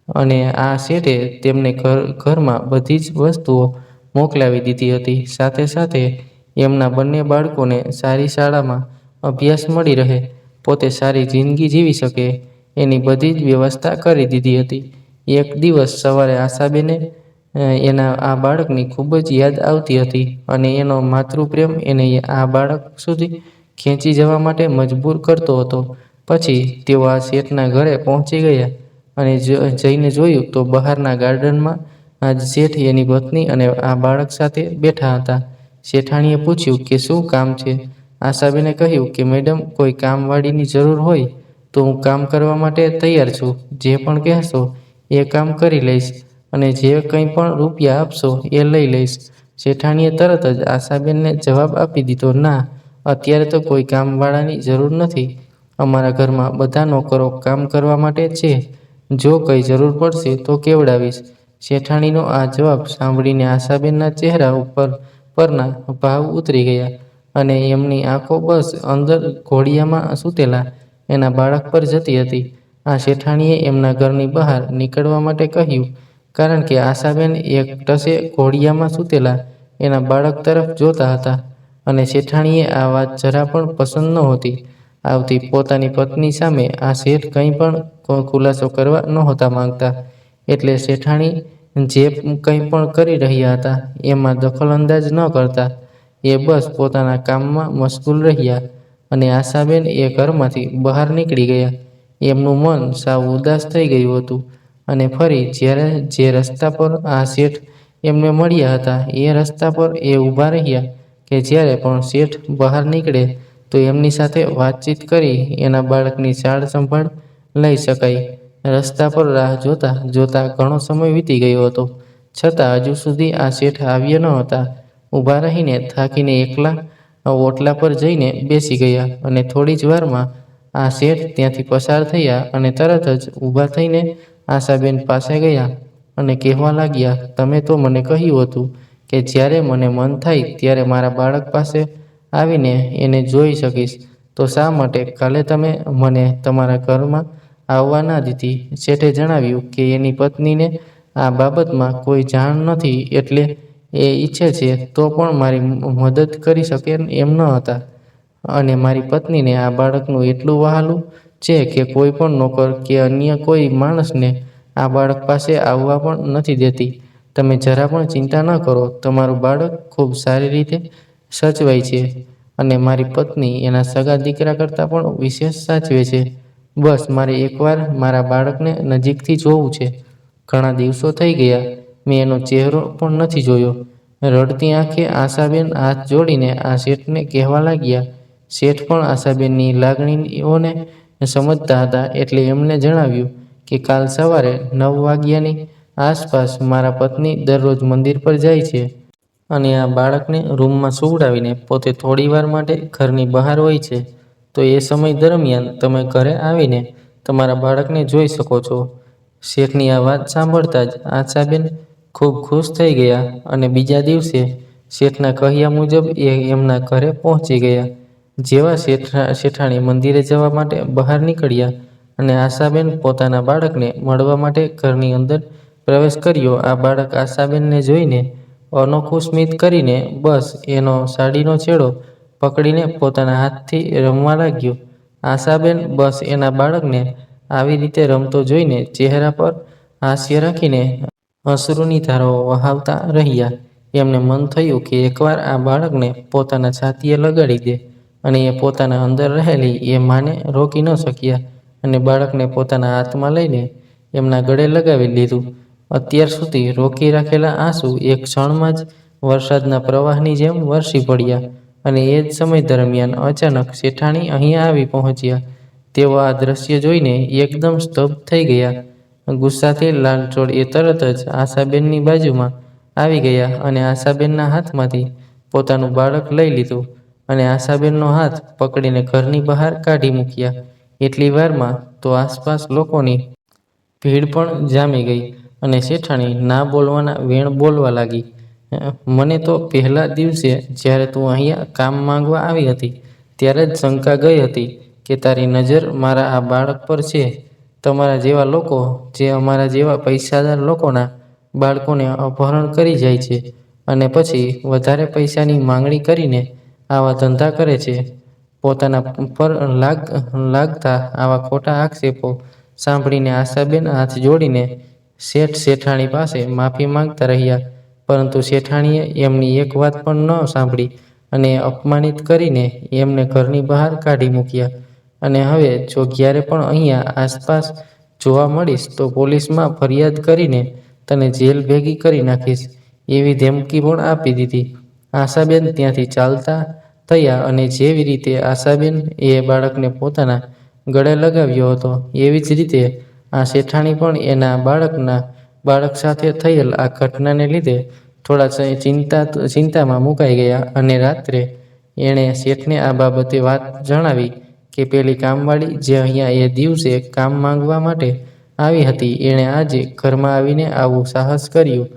અને આ શેઠે તેમને ઘરમાં બધી જ વસ્તુઓ મોકલાવી દીધી હતી. સાથે સાથે એમના બંને બાળકોને સારી શાળામાં અભ્યાસ મળી રહે, પોતે સારી જિંદગી જીવી શકે એની બધી જ વ્યવસ્થા કરી દીધી હતી. એક દિવસ સવારે આશાબેને એના આ બાળકની ખૂબ જ યાદ આવતી હતી અને એનો માતૃપ્રેમ એને આ બાળક સુધી ખેંચી જવા માટે મજબૂર કરતો હતો. પછી તેઓ આ શેઠના ઘરે પહોંચી ગયા અને જઈને જોયું તો બહારના ગાર્ડનમાં આજ શેઠ એની પત્ની અને આ બાળક સાથે બેઠા હતા. શેઠાણીએ પૂછ્યું કે શું કામ છે? આશાબેને કહ્યું કે મેડમ, કોઈ કામવાળીની જરૂર હોય તો હું કામ કરવા માટે તૈયાર છું. જે પણ કહેશો એ કામ કરી લઈશ અને જે કંઈ પણ રૂપિયા આપશો એ લઈ લઈશ. શેઠાણીએ તરત જ આશાબેનને જવાબ આપી દીધો, ના, અત્યારે તો કોઈ કામવાળાની જરૂર નથી. અમારા ઘરમાં બધા નોકરો કામ કરવા માટે છે. જો કંઈ જરૂર પડશે તો કેવડાવીશ. શેઠાણીનો આ જવાબ સાંભળીને આશાબેનના ચહેરા પરના ભાવ ઉતરી ગયા અને એમની આંખો બસ અંદર ઘોડિયામાં સૂતેલા એના બાળક પર જતી હતી. આ શેઠાણીએ એમના ઘરની બહાર નીકળવા માટે કહ્યું, કારણ કે આશાબેન એક ટસે ઘોડિયામાં સૂતેલા એના બાળક તરફ જોતા હતા અને શેઠાણીએ આ વાત જરા પણ પસંદ નહોતી આવતી. પોતાની પત્ની સામે આ શેઠ કંઈ પણ ખુલાસો કરવા નહોતા માંગતા, એટલે શેઠાણી જે કંઈ પણ કરી રહ્યા હતા એમાં દખલઅંદાજ ન કરતા. એ બસ પોતાના કામમાં મશગુલ રહ્યા અને આશાબેન એ ઘરમાંથી બહાર નીકળી ગયા. એમનું મન સાવ ઉદાસ થઈ ગયું હતું અને ફરી જ્યારે જે રસ્તા પર આ શેઠ એમને મળ્યા હતા એ રસ્તા પર એ ઊભા રહ્યા કે જ્યારે પણ શેઠ બહાર નીકળે તો એમની સાથે વાતચીત કરી એના બાળકની સાર સંભાળ લઈ શકાય. રસ્તા પર રાહ જોતા જોતા ઘણો સમય વીતી ગયો હતો, છતાં હજુ સુધી આ શેઠ આવ્યા ન હતા. ઊભા રહીને થાકીને એકલા ઓટલા પર જઈને બેસી ગયા અને થોડી જ વારમાં આ શેઠ ત્યાંથી પસાર થયા અને તરત જ ઊભા થઈને આશાબેન પાસે ગયા અને કહેવા લાગ્યા, તમે તો મને કહ્યું હતું કે જ્યારે મને મન થાય ત્યારે મારા બાળક પાસે આવીને એને જોઈ શકીશ, તો શા માટે કાલે તમે મને તમારા ઘરમાં આવવા ના દીધી? શેઠે જણાવ્યું કે એની પત્નીને આ બાબતમાં કોઈ જાણ નથી, એટલે એ ઈચ્છે છે તો પણ મારી મદદ કરી શકે એમ ન હતા અને મારી પત્નીને આ બાળકનું એટલું વહાલું છે કે કોઈ પણ નોકર કે અન્ય કોઈ માણસને આ બાળક પાસે આવવા પણ નથી દેતી. તમે જરા પણ ચિંતા ન કરો, તમારું બાળક ખૂબ સારી રીતે સચવાય છે અને મારી પત્ની એના સગા દીકરા કરતાં પણ વિશેષ સાચવે છે. બસ મારે એકવાર મારા બાળકને નજીકથી જોવું છે. ઘણા દિવસો થઈ ગયા મેં એનો ચહેરો પણ નથી જોયો. રડતી આંખે આશાબેન હાથ જોડીને આ શેઠને કહેવા લાગ્યા. શેઠ પણ આશાબેનની લાગણીઓને સમજતા હતા એટલે એમને જણાવ્યું કે કાલ સવારે 9 વાગ્યાની આસપાસ મારા પત્ની દરરોજ મંદિર પર જાય છે. અને આ બાળકને રૂમમાં સુવડાવીને પોતે થોડીવાર માટે ઘરની બહાર હોય છે. તો એ સમય દરમિયાન તમે ઘરે આવીને તમારા બાળકને જોઈ શકો છો. શેઠની આ વાત સાંભળતા જ આશાબેન ખૂબ ખુશ થઈ ગયા અને બીજા દિવસે શેઠના કહ્યા મુજબ એ એમના ઘરે પહોંચી ગયા. જેવા શેઠાણી મંદિરે જવા માટે બહાર નીકળ્યા અને આશાબેન પોતાના બાળકને મળવા માટે ઘરની અંદર પ્રવેશ કર્યો. આ બાળક આશાબેનને જોઈને અનોખું સ્મિત કરીને બસ એનો સાડીનો છેડો પકડીને પોતાના હાથથી રમવા લાગ્યો. આશાબેન બસ એના બાળકને આવી રીતે રમતો જોઈને ચહેરા પર હાસ્ય રાખીને અશ્રુની ધારાઓ વહાવતા રહ્યા. એમને મન થયું કે એકવાર આ બાળકને પોતાના છાતીએ લગાડી દે અને એ પોતાના અંદર રહેલી એ માને રોકી ન શક્યા અને બાળકને પોતાના હાથમાં લઈને એમના ગળે લગાવી લીધું. અત્યાર સુધી રોકી રાખેલા આંસુ એક ક્ષણમાં જ વરસાદના પ્રવાહની જેમ વરસી પડ્યા. અને એ જ સમય દરમિયાન અચાનક શેઠાણી અહીંયા આવી પહોંચ્યા. તેઓ આ દ્રશ્ય જોઈને એકદમ સ્તબ્ધ થઈ ગયા. ગુસ્સાથી લાલચોળ એ તરત જ આશાબેનની બાજુમાં આવી ગયા અને આશાબેનના હાથમાંથી પોતાનું બાળક લઈ લીધું અને આશાબેનનો હાથ પકડીને ઘરની બહાર કાઢી મૂક્યા. એટલી વારમાં તો આસપાસ લોકોની ભીડ પણ જામી ગઈ અને શેઠાણી ના બોલવાના વેણ બોલવા લાગી. મને તો પહેલા દિવસે જ્યારે તું અહીંયા કામ માંગવા આવી હતી ત્યારે જ શંકા ગઈ હતી કે તારી નજર મારા આ બાળક પર છે. તમારા જેવા લોકો જે અમારા જેવા પૈસાદાર લોકોના બાળકોને અપહરણ કરી જાય છે અને પછી વધારે પૈસાની માંગણી કરીને આવા ધંધા કરે છે. પોતાના પર લાગતા આવા ખોટા આક્ષેપો સાંભળીને આશાબેન હાથ જોડીને શેઠાણી પાસે માફી માંગતા રહ્યા. પરંતુ શેઠાણીએ એમની એક વાત પણ ન સાંભળી અને અપમાનિત કરીને એમને ઘરની બહાર કાઢી મૂક્યા. અને હવે જો ક્યારે પણ અહીંયા આસપાસ જોવા મળીશ તો પોલીસમાં ફરિયાદ કરીને તને જેલ ભેગી કરી નાખીશ એવી ધમકી પણ આપી દીધી. આશાબેન ત્યાંથી ચાલતા થયા અને જેવી રીતે આશાબેન એ બાળકને પોતાના ગળે લગાવ્યો હતો એવી જ રીતે આ શેઠાણી પણ એના બાળક સાથે થયેલ આ ઘટનાને લીધે થોડા ચિંતામાં મુકાઈ ગયા. અને રાત્રે એણે શેઠને આ બાબતે વાત જણાવી કે પેલી કામવાળી જે અહીંયા એ દિવસે કામ માંગવા માટે આવી હતી એણે આજે ઘરમાં આવીને આવું સાહસ કર્યું.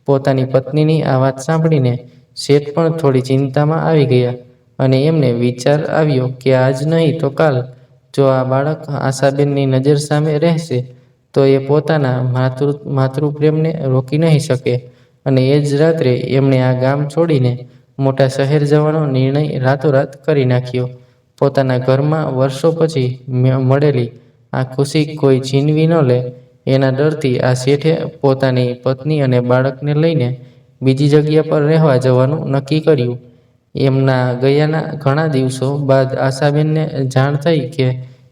પોતાની પત્નીની આ વાત સાંભળીને શેઠ પણ થોડી ચિંતામાં આવી ગયા અને એમને વિચાર આવ્યો કે આજ નહીં તો કાલ જો આ બાળક આશાબેનની નજર સામે રહેશે તો એ પોતાના માતૃપ્રેમને રોકી નહીં શકે. અને એ જ રાત્રે એમણે આ ગામ છોડીને મોટા શહેર જવાનો નિર્ણય રાતોરાત કરી નાખ્યો. પોતાના ઘરમાં વર્ષો પછી મળેલી આ ખુશી કોઈ છીનવી ન લે એના ડરથી આ શેઠે પોતાની પત્ની અને બાળકને લઈને બીજી જગ્યા પર રહેવા જવાનું નક્કી કર્યું. એમના ગયાના ઘણા દિવસો બાદ આશાબેનને જાણ થઈ કે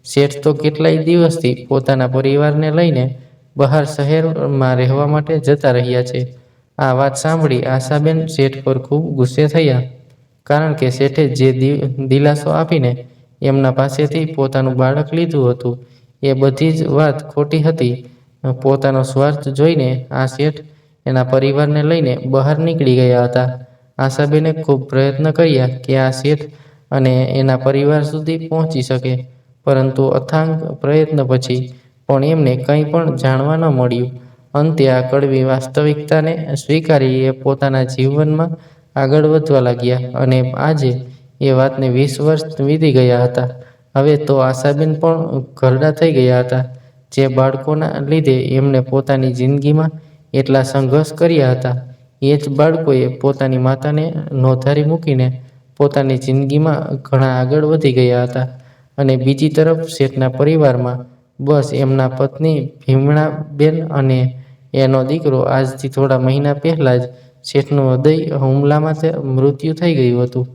શેઠ તો કેટલાય દિવસથી પોતાના પરિવારને લઈને બહાર શહેરમાં રહેવા માટે જતા રહ્યા છે. આ વાત સાંભળી આશાબેન શેઠ પર ખૂબ ગુસ્સે થયા. કારણ કે શેઠે જે દિલાસો આપીને એમના પાસેથી પોતાનું બાળક લીધું હતું એ બધી જ વાત ખોટી હતી. પોતાનો સ્વાર્થ જોઈને આ શેઠ એના પરિવારને લઈને બહાર નીકળી ગયા હતા. આશાબેને ખૂબ પ્રયત્ન કર્યા કે આ શેઠ અને એના પરિવાર સુધી પહોંચી શકે, પરંતુ અથાગ પ્રયત્ન પછી પણ એમને કંઈ પણ જાણવા ન મળ્યું. અંતે આ કડવી વાસ્તવિકતાને સ્વીકારી એ પોતાના જીવનમાં આગળ વધવા લાગ્યા. અને આજે એ વાતને 20 વર્ષ વીતી ગયા હતા. હવે તો આશાબેન પણ ઘરડા થઈ ગયા હતા. જે બાળકોના લીધે એમને પોતાની જિંદગીમાં એટલા સંઘર્ષ કર્યા હતા એ જ બાળકોએ પોતાની માતાને નોંધારી મૂકીને પોતાની જિંદગીમાં ઘણા આગળ વધી ગયા હતા. અને બીજી તરફ શેઠના પરિવારમાં બસ એમના પત્ની ભીમણાબેન અને એનો દીકરો આજથી થોડા મહિના પહેલાં જ શેઠનું હૃદય હુમલામાં મૃત્યુ થઈ ગયું હતું.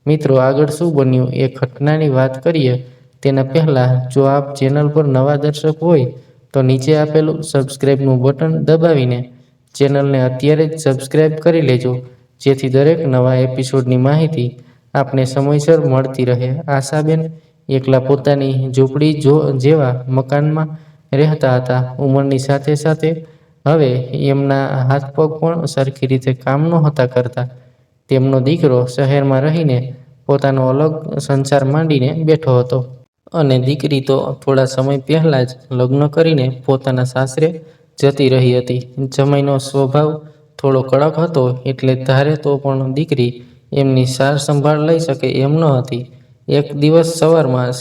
મિત્રો, આગળ શું બન્યું એ ઘટનાની વાત કરીએ તેના પહેલાં જો આપ ચેનલ પર નવા દર્શક હોય તો નીચે આપેલું સબસ્ક્રાઇબનું બટન દબાવીને ચેનલને અત્યારે જ સબસ્ક્રાઇબ કરી લેજો, જેથી દરેક નવા એપિસોડની માહિતી આપને સમયસર મળતી રહે. આશાબેન એકલા પોતાની ઝૂંપડી જેવા મકાનમાં રહેતા હતા. ઉંમરની સાથે સાથે હવે એમના હાથ પગ પણ સરખી રીતે કામ નહોતા કરતા. તેમનો દીકરો શહેરમાં રહીને પોતાનો અલગ સંસાર માંડીને બેઠો હતો. અને દીકરી તો થોડા સમય પહેલાં જ લગ્ન કરીને પોતાના સાસરે જતી રહી હતી. જમાઈનો સ્વભાવ થોડો કડક હતો, એટલે ધારે તો પણ દીકરી એમની સાર સંભાળ લઈ શકે એમ ન હતી. એક દિવસ સવારમાં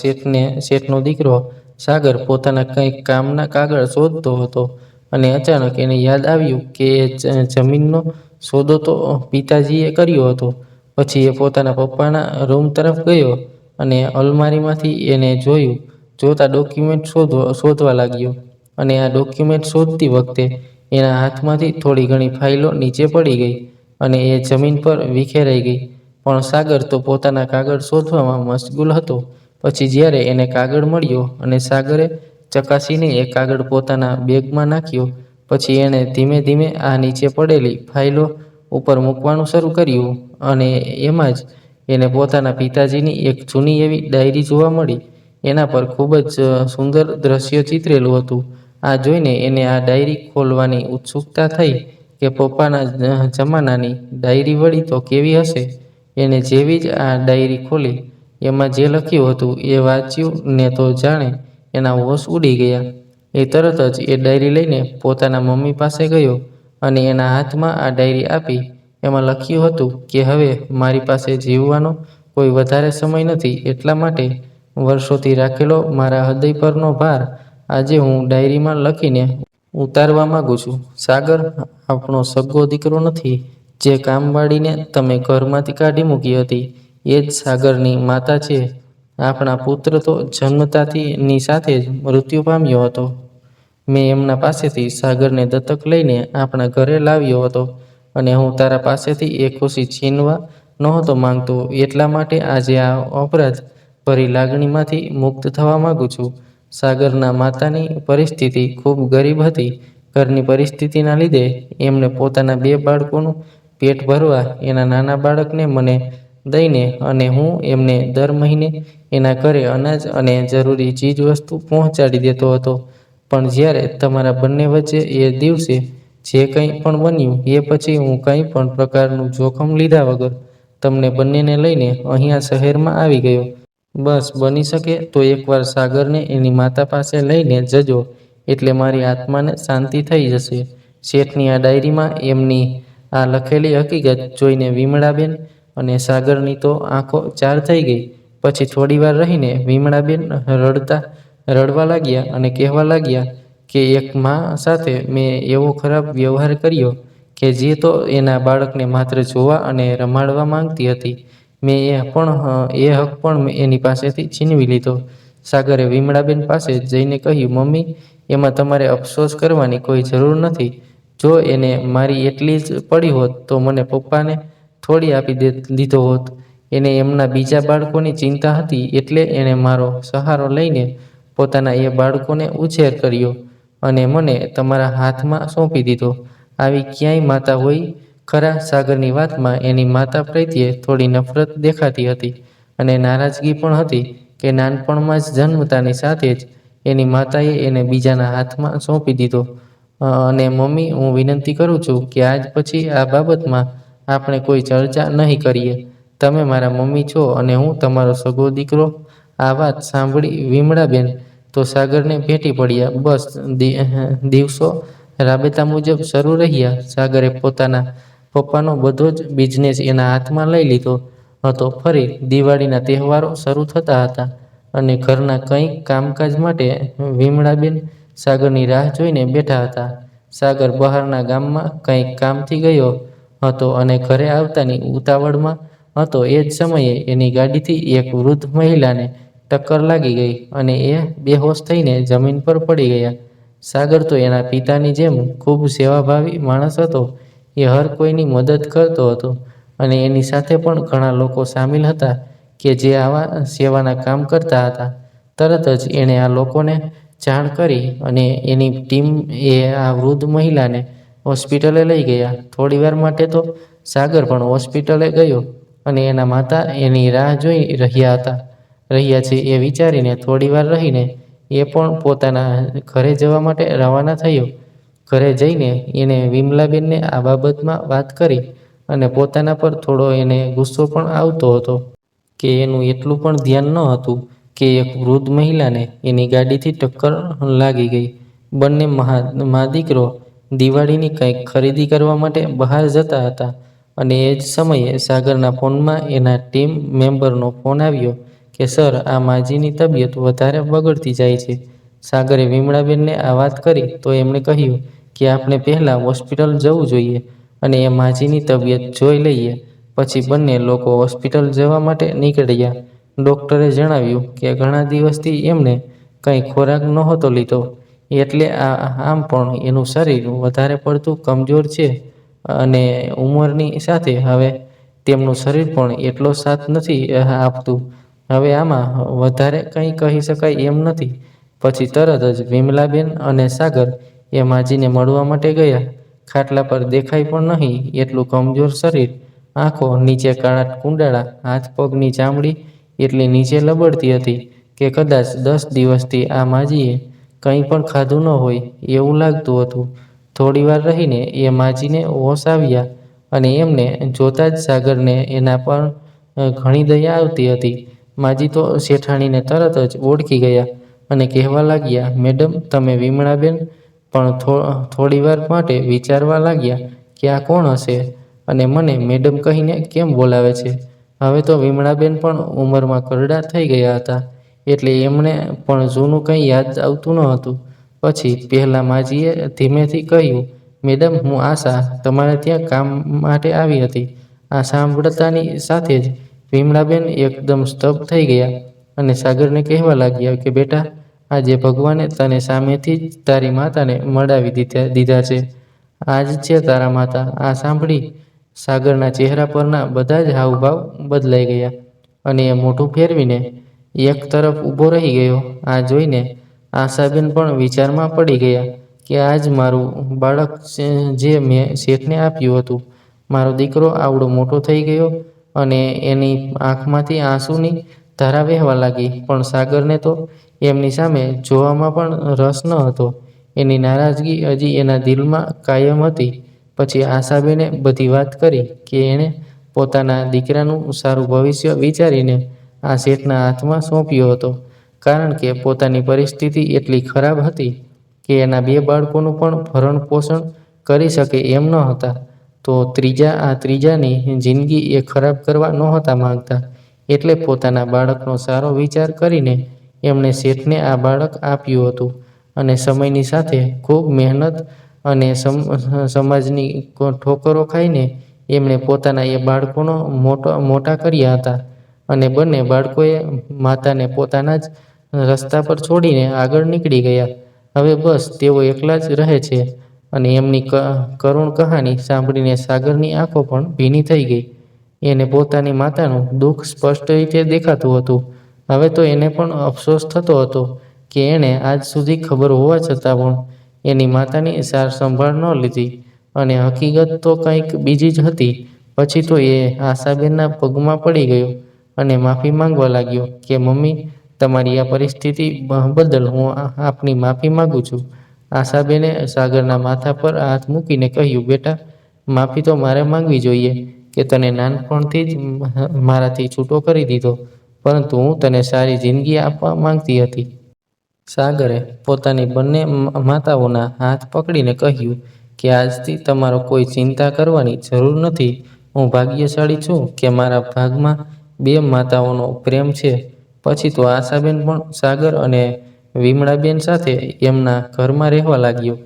શેઠનો દીકરો સાગર પોતાના કંઈક કામના કાગળ શોધતો હતો અને અચાનક એને યાદ આવ્યું કે એ જમીનનો સોદો તો પિતાજીએ કર્યો હતો. પછી એ પોતાના પપ્પાના રૂમ તરફ ગયો અને અલમારીમાંથી એને જોતા ડોક્યુમેન્ટ શોધવા લાગ્યો. અને આ ડોક્યુમેન્ટ શોધતી વખતે એના હાથમાંથી થોડી ઘણી ફાઇલો નીચે પડી ગઈ અને એ જમીન પર વિખેરાઈ ગઈ. પણ સાગર તો પોતાના કાગળ શોધવામાં મશગુલ હતો. પછી જ્યારે એને કાગળ મળ્યો અને સાગરે ચકાસીને એ કાગળ પોતાના બેગમાં નાખ્યો, પછી એણે ધીમે ધીમે આ નીચે પડેલી ફાઇલો ઉપર મૂકવાનું શરૂ કર્યું અને એમાં જ એને પોતાના પિતાજીની એક જૂની એવી ડાયરી જોવા મળી. એના પર ખૂબ જ સુંદર દ્રશ્ય ચિતરેલું હતું. આ જોઈને એને આ ડાયરી ખોલવાની ઉત્સુકતા થઈ કે પપ્પાના જમાનાની ડાયરી વળી તો કેવી હશે. એને જેવી જ આ ડાયરી ખોલી એમાં જે લખ્યું હતું એ વાંચ્યું ને તો જાણે એના હોશ ઉડી ગયા. એ તરત જ એ ડાયરી લઈને પોતાના મમ્મી પાસે ગયો અને એના હાથમાં આ ડાયરી આપી. એમાં લખ્યું હતું કે હવે મારી પાસે જીવવાનો કોઈ વધારે સમય નથી, એટલા માટે વર્ષોથી રાખેલો મારા હૃદય પરનો ભાર આજે હું ડાયરીમાં લખીને ઉતારવા માંગુ છું. સાગર આપણો સગ્ગો દીકરો નથી. જે કામવાળીને તમે ઘરમાંથી કાઢી મૂકી હતી એ જ સાગરની માતા છે. આપણા પુત્ર તો જન્મતાની સાથે જ મૃત્યુ પામ્યો હતો. મેં એમના પાસેથી સાગરને દત્તક લઈને આપણા ઘરે લાવ્યો હતો અને હું તારા પાસેથી એ ખુશી છીનવા નહોતો માંગતો. એટલા માટે આજે આ અપરાધ ભરી લાગણીમાંથી મુક્ત થવા માંગુ છું. સાગરના માતાની પરિસ્થિતિ ખૂબ ગરીબ હતી. ઘરની પરિસ્થિતિના લીધે એમણે પોતાના 2 બાળકોનું પેટ ભરવા એના નાના બાળકને મને દઈને અને હું એમને દર મહિને એના ઘરે અનાજ અને જરૂરી ચીજવસ્તુ પહોંચાડી દેતો હતો. પણ જ્યારે તમારા બંને વચ્ચે એ દિવસે જે કંઈ પણ બન્યું એ પછી હું કંઈ પણ પ્રકારનું જોખમ લીધા વગર તમને બંનેને લઈને અહીંયા શહેરમાં આવી ગયો. બસ બની શકે તો એકવાર સાગરને એની માતા પાસે લઈને જજો, એટલે મારી આત્માને શાંતિ થઈ જશે. શેઠની આ ડાયરીમાં એમની આ લખેલી હકીકત જોઈને વિમળાબેન અને સાગરની તો આંખો ચાર થઈ ગઈ. પછી થોડીવાર રહીને વિમળાબેન રડવા લાગ્યા અને કહેવા લાગ્યા કે એક મા સાથે મેં એવો ખરાબ વ્યવહાર કર્યો કે જે તો એના બાળકને માત્ર જોવા અને રમાડવા માંગતી હતી. મેં એ હક પણ એની પાસેથી છીનવી લીધો. સાગરે વિમળાબેન પાસે જઈને કહ્યું, મમ્મી, એમાં તમારે અફસોસ કરવાની કોઈ જરૂર નથી. જો એને મારી એટલી જ પડી હોત તો મને પપ્પાને થોડી આપી દીધો હોત. એને એમના બીજા બાળકોની ચિંતા હતી, એટલે એણે મારો સહારો લઈને પોતાના એ બાળકોને ઉછેર કર્યો અને મને તમારા હાથમાં સોંપી દીધો. આવી ક્યાંય માતા હોય ખરા? સાગરની વાતમાં એની માતા પ્રત્યે થોડી નફરત દેખાતી હતી અને નારાજગી પણ હતી કે નાનપણમાં જ જન્મતાની સાથે જ એની માતાએ એને બીજાના હાથમાં સોંપી દીધો. અને મમ્મી, હું વિનંતી કરું છું કે આજ પછી આ બાબતમાં આપણે કોઈ ચર્ચા નહીં કરીએ. તમે મારા મમ્મી છો અને હું તમારો સગો દીકરો. આ વાત સાંભળી વિમળાબેન તો સાગરને ભેટી પડ્યા. બસ દિવસો રાબેતા મુજબ શરૂ રહ્યા. સાગરે પોતાના પપ્પાનો બધો જ બિઝનેસ એના હાથમાં લઈ લીધો હતો. ફરી દિવાળીના તહેવારો શરૂ થતા હતા અને ઘરના કંઈક કામકાજ માટે વિમળાબેન સાગરની રાહ જોઈને બેઠા હતા. સાગર બહારના ગામમાં કંઈક કામથી ગયો હતો અને ઘરે આવતાની ઉતાવળમાં હતો. એ જ સમયે એની ગાડીથી એક વૃદ્ધ મહિલાને ટક્કર લાગી ગઈ અને એ બેહોશ થઈને જમીન પર પડી ગયા. સાગર તો એના પિતાની જેમ ખૂબ સેવાભાવી માણસ હતો. એ હર કોઈની મદદ કરતો હતો અને એની સાથે પણ ઘણા લોકો સામેલ હતા કે જે આવા સેવાના કામ કરતા હતા. તરત જ એણે આ લોકોને જાણ કરી અને એની ટીમ એ આ વૃદ્ધ મહિલાને હોસ્પિટલે લઈ ગયા. થોડીવાર માટે તો સાગર પણ હોસ્પિટલે ગયો અને એના માતા એની રાહ જોઈ રહ્યા છે એ વિચારીને થોડીવાર રહીને એ પણ પોતાના ઘરે જવા માટે રવાના થયો. ઘરે જઈને એને વિમલાબેનને આ બાબતમાં વાત કરી અને પોતાના પર થોડો એને ગુસ્સો પણ આવતો હતો કે એનું એટલું પણ ધ્યાન ન હતું કે એક વૃદ્ધ મહિલાને એની ગાડીથી ટક્કર લાગી ગઈ. બંને મા દીકરો દિવાળીની કંઈક ખરીદી કરવા માટે બહાર જતા હતા અને એ જ સમયે સાગરના ફોનમાં એના ટીમ મેમ્બરનો ફોન આવ્યો કે સર, આ માજીની તબિયત વધારે બગડતી જાય છે. સાગરે વિમળાબેનને આ વાત કરી તો એમણે કહ્યું કે આપણે પહેલાં હોસ્પિટલ જવું જોઈએ અને એ માજીની તબિયત જોઈ લઈએ. પછી બંને લોકો હોસ્પિટલ જવા માટે નીકળ્યા. ડૉક્ટરે જણાવ્યું કે ઘણા દિવસથી એમને કંઈ ખોરાક નહોતો લીધો એટલે આમ પણ એનું શરીર વધારે પડતું કમજોર છે અને ઉંમરની સાથે હવે તેમનું શરીર પણ એટલો સાથ નથી આપતું. હવે આમાં વધારે કંઈ કહી શકાય એમ નથી. પછી તરત જ વિમલાબેન અને સાગર એ માજીને મળવા માટે ગયા. ખાટલા પર દેખાય પણ નહીં એટલું કમજોર શરીર, આંખો નીચે કાળા કુંડાળા, હાથ પગની ચામડી એટલી નીચે લબડતી હતી કે કદાચ 10 દિવસથી આ માજીએ કંઈ પણ ખાધું ન હોય એવું લાગતું હતું. થોડીવાર રહીને એ માજીને હોશ આવ્યા અને એમને જોતા જ સાગરને એના પર ઘણી દયા આવતી હતી. માજી તો શેઠાણીને તરત જ ઓળખી ગયા અને કહેવા લાગ્યા, મેડમ, તમે વિમળાબેન? પણ થોડીવાર માટે વિચારવા લાગ્યા કે આ કોણ હશે અને મને મેડમ કહીને કેમ બોલાવે છે. હવે તો વિમળાબેન પણ ઉંમરમાં ઘરડા થઈ ગયા હતા એટલે એમને પણ જૂનું કંઈ યાદ આવતું ન હતું. પછી પહેલાં માજીએ ધીમેથી કહ્યું, મેડમ, હું આશા તમારે ત્યાં કામ માટે આવી હતી. આ સાંભળતાની સાથે જ વિમળાબેન એકદમ સ્તબ્ધ થઈ ગયા અને સાગરને કહેવા લાગ્યા કે બેટા, આજે ભગવાને તને સામેથી જ તારી માતાને મળાવી દીધા છે. આ જ છે તારા માતા. આ સાંભળી સાગરના ચહેરા પરના બધા જ હાવભાવ બદલાઈ ગયા અને એ મોઢું ફેરવીને એક તરફ ઊભો રહી ગયો. આ જોઈને આશાબેન પણ વિચારમાં પડી ગયા કે આ જ મારું બાળક જે મેં શેઠને આપ્યું હતું. મારો દીકરો આવડો મોટો થઈ ગયો. અને એની આંખમાંથી આંસુની ધારા વહેવા લાગી. પણ સાગરને તો એમની સામે જોવામાં પણ રસ ન હતો. એની નારાજગી હજી એના દિલમાં કાયમ હતી. પછી આશાબેને બધી વાત કરી કે એણે પોતાના દીકરાનું સારું ભવિષ્ય વિચારીને આ શેઠના હાથમાં સોંપ્યો હતો, કારણ કે પોતાની પરિસ્થિતિ એટલી ખરાબ હતી કે એના 2 બાળકોનું પણ ભરણ પોષણ કરી શકે એમ ન હતા. તો ત્રીજાની જિંદગી એ ખરાબ કરવા નહોતા માંગતા એટલે પોતાના બાળકનો સારો વિચાર કરીને એમણે શેઠને આ બાળક આપ્યું હતું. અને સમયની સાથે ખૂબ મહેનત અને સમાજની ઠોકરો ખાઈને એમણે પોતાના એ બાળકોનો મોટા કર્યા હતા. અને બંને બાળકોએ માતાને પોતાના જ રસ્તા પર છોડીને આગળ નીકળી ગયા. હવે બસ તેઓ એકલા જ રહે છે. અને એમની કરુણ કહાની સાંભળીને સાગરની આંખો પણ ભીની થઈ ગઈ. એને પોતાની માતાનું દુઃખ સ્પષ્ટ રીતે દેખાતું હતું. હવે તો એને પણ અફસોસ થતો હતો કે એણે આજ સુધી ખબર હોવા છતાં પણ એની માતાની સાર સંભાળ ન લીધી અને હકીકત તો કંઈક બીજી જ હતી. પછી તો એ આશાબેનના પગમાં પડી ગયો અને માફી માંગવા લાગ્યો કે મમ્મી, તમારી આ પરિસ્થિતિ બદલ હું આપની માફી માંગુ છું. આશાબેને સાગરના માથા પર હાથ મૂકીને કહ્યું, બેટા, માફી તો મારે માંગવી જોઈએ કે તને નાનપણથી જ મારાથી છૂટો કરી દીધો, પરંતુ હું તને સારી જિંદગી આપવા માંગતી હતી. સાગરે પોતાની બંને માતાઓના હાથ પકડીને કહ્યું કે આજથી તમારો કોઈ ચિંતા કરવાની જરૂર નથી. હું ભાગ્યશાળી છું કે મારા ભાગમાં 2 માતાઓનો પ્રેમ છે. પછી તો આશાબેન પણ સાગર અને વિમળાબેન સાથે એમના ઘરમાં રહેવા લાગ્યો.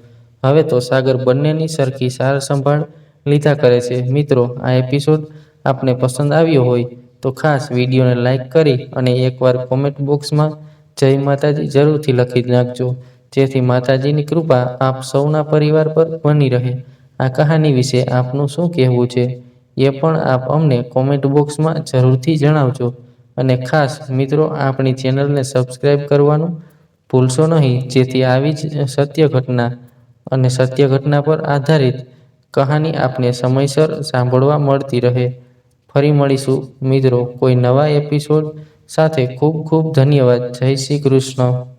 હવે તો સાગર બંનેની સરખી સાર સંભાળ લીધા કરે છે. મિત્રો, આ એપિસોડ આપને પસંદ આવ્યો હોય તો ખાસ વિડીયોને લાઈક કરી અને એકવાર કોમેન્ટ બોક્સમાં જય માતાજી જરૂરથી લખી નાખજો, જેથી માતાજીની કૃપા આપ સૌના પરિવાર પર બની રહે. આ કહાની વિશે આપનું શું કહેવું છે એ પણ આપ અમને કોમેન્ટ બોક્સમાં જરૂરથી જણાવજો. અને ખાસ મિત્રો, આપણી ચેનલને સબસ્ક્રાઈબ કરવાનું ભૂલશો નહીં, જેથી આવી જ સત્ય ઘટના અને સત્ય ઘટના પર આધારિત કહાની આપને સમયસર સાંભળવા મળતી રહે. ફરી મળીશું મિત્રો કોઈ નવા એપિસોડ સાથે. ખૂબ ખૂબ ધન્યવાદ. જય શ્રી કૃષ્ણ.